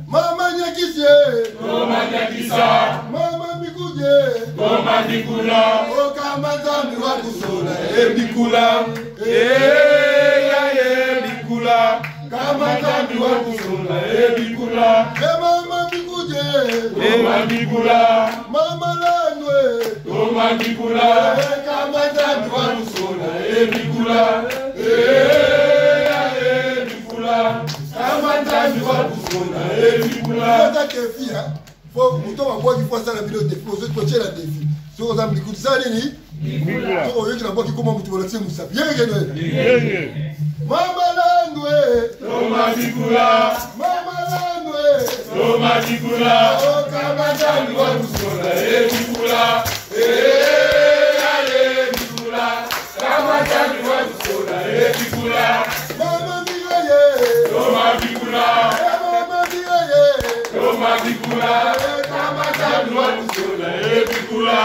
Mama Nyakisye, Toma Nyakisa, Mama Mikuje, Toma Nikula, Okamazami wakusona, Ebikula, Ebikula, Kamazami wakusona, Ebikula, Mama Mikuje, Toma Nikula, Mama Lanwe, Toma Nikula, Okamazami wakusona, Ebikula, Ebikula, Kamazami wakusona, Ebikula. faut muto mabwaki faut ça la vidéo défi faut coacher la défi so za mlikutisa nini so oyo kina bwaki koma mutu bolatie musabi yenge mama landwe Toma Nikula, mama landwe Toma Nikula, kama jambi wa wakusona, Ebikula, Ebikula, Kamazami wakusona, Ebikula, mama miye Toma Nikula, mama miye Toma Nikula, Kamazami wakusona, Ebikula,